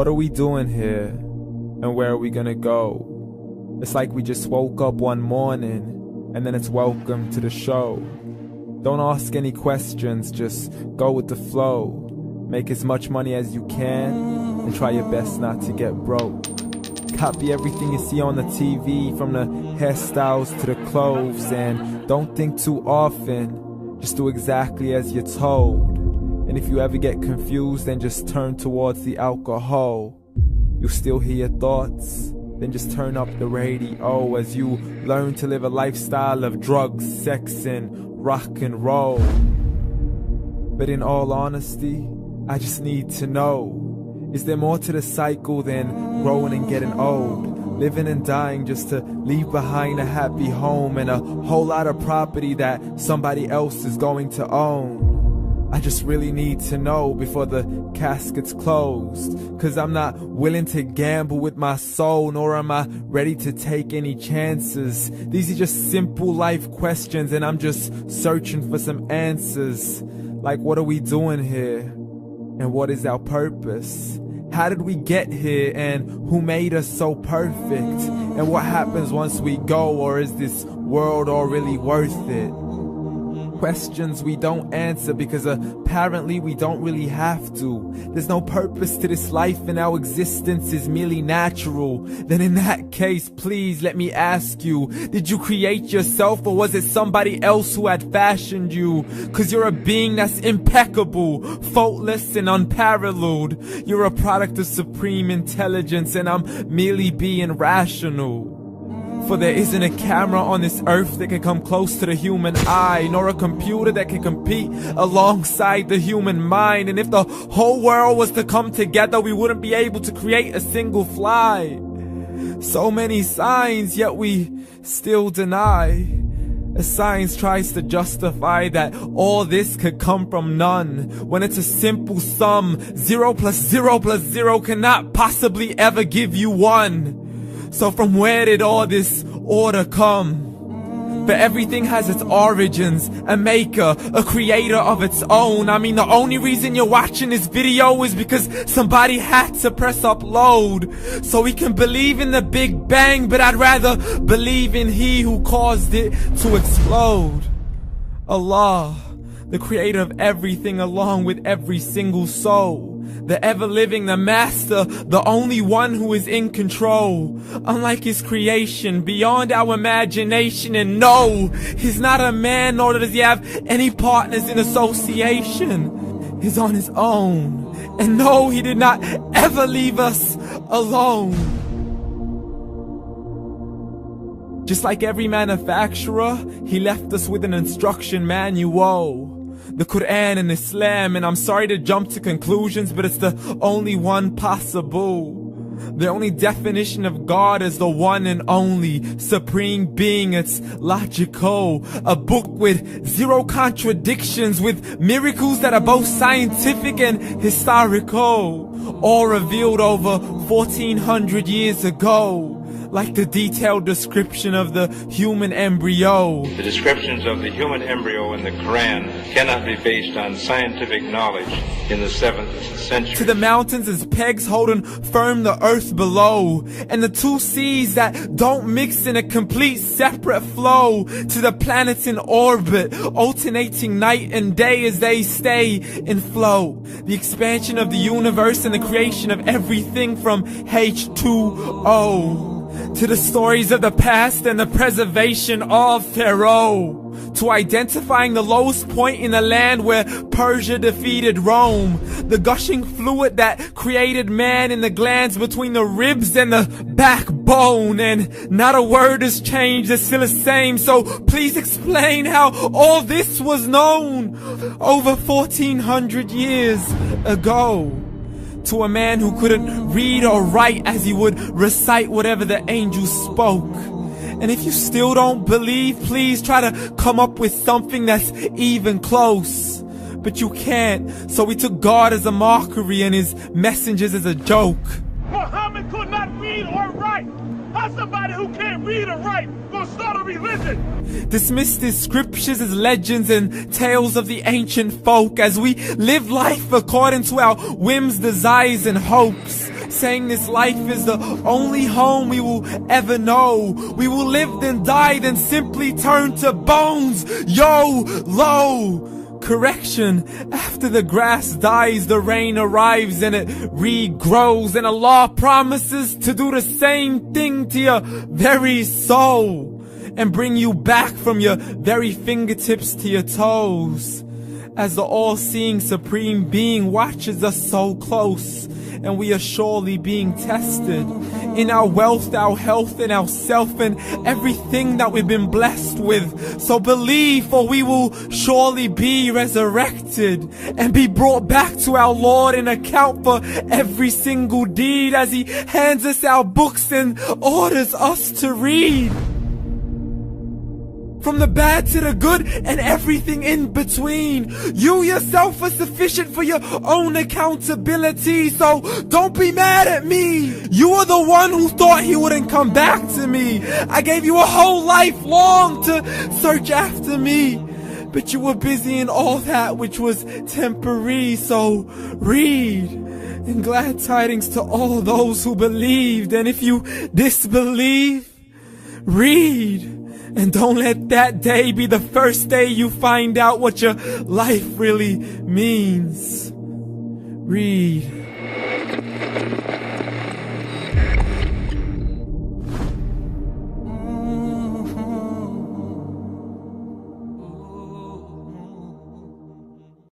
What are we doing here? And where are we gonna go? It's like we just woke up one morning and then it's welcome to the show. Don't ask any questions, just go with the flow. Make as much money as you can and try your best not to get broke. Copy everything you see on the TV, from the hairstyles to the clothes, and don't think too often, just do exactly as you're told. And if you ever get confused, then just turn towards the alcohol. You'll still hear your thoughts, then just turn up the radio as you learn to live a lifestyle of drugs, sex, and rock and roll. But in all honesty, I just need to know, is there more to the cycle than growing and getting old? Living and dying just to leave behind a happy home and a whole lot of property that somebody else is going to own. I just really need to know before the casket's closed, 'cause I'm not willing to gamble with my soul, nor am I ready to take any chances. These are just simple life questions and I'm just searching for some answers. Like, what are we doing here? And what is our purpose? How did we get here, and who made us so perfect? And what happens once we go, or is this world all really worth it? Questions we don't answer because apparently we don't really have to. There's no purpose to this life and our existence is merely natural. Then in that case, please let me ask you, did you create yourself, or was it somebody else who had fashioned you? 'Cause you're a being that's impeccable, faultless and unparalleled. You're a product of supreme intelligence and I'm merely being rational. For there isn't a camera on this earth that can come close to the human eye, nor a computer that can compete alongside the human mind. And if the whole world was to come together, we wouldn't be able to create a single fly. So many signs, yet we still deny. As science tries to justify that all this could come from none, when it's a simple sum. 0 plus 0 plus 0 cannot possibly ever give you 1. So from where did all this order come? For everything has its origins, a maker, a creator of its own. I mean, the only reason you're watching this video is because somebody had to press upload. So we can believe in the Big Bang, but I'd rather believe in He who caused it to explode. Allah, the creator of everything along with every single soul. The ever-living, the master, the only one who is in control. Unlike his creation, beyond our imagination. And no, he's not a man, nor does he have any partners in association. He's on his own. And no, he did not ever leave us alone. Just like every manufacturer, he left us with an instruction manual. The Quran and Islam, and I'm sorry to jump to conclusions, but it's the only one possible. The only definition of God is the one and only supreme being. It's logical, a book with 0 contradictions, with miracles that are both scientific and historical, all revealed over 1400 years ago. Like the detailed description of the human embryo. The descriptions of the human embryo in the Quran cannot be based on scientific knowledge in the 7th century. To the mountains as pegs holding firm the earth below, and the 2 seas that don't mix in a complete separate flow. To the planets in orbit, alternating night and day as they stay in flow. The expansion of the universe and the creation of everything from H2O. To the stories of the past and the preservation of Pharaoh. To identifying the lowest point in the land where Persia defeated Rome. The gushing fluid that created man in the glands between the ribs and the backbone. And not a word has changed, it's still the same. So please explain how all this was known over 1400 years ago. To a man who couldn't read or write, as he would recite whatever the angels spoke. And if you still don't believe, please try to come up with something that's even close. But you can't, so we took God as a mockery and his messengers as a joke. Muhammad could not read or write. How's somebody who can't read or write gonna start a religion? Dismissed his scriptures as legends and tales of the ancient folk, as we live life according to our whims, desires, and hopes. saying this life is the only home we will ever know. We will live then die, then simply turn to bones. YOLO! Correction, after the grass dies, the rain arrives and it regrows, and Allah promises to do the same thing to your very soul and bring you back from your very fingertips to your toes, as the all-seeing supreme being watches us so close, and we are surely being tested in our wealth, our health, and our self, and everything that we've been blessed with. So believe, for we will surely be resurrected and be brought back to our Lord and account for every single deed, as He hands us our books and orders us to read. From the bad to the good and everything in between. You yourself are sufficient for your own accountability, so don't be mad at me. You are the one who thought He wouldn't come back to me. I gave you a whole life long to search after me, but you were busy in all that which was temporary. So read, and glad tidings to all those who believed. And if you disbelieve, read. And don't let that day be the first day you find out what your life really means. Read.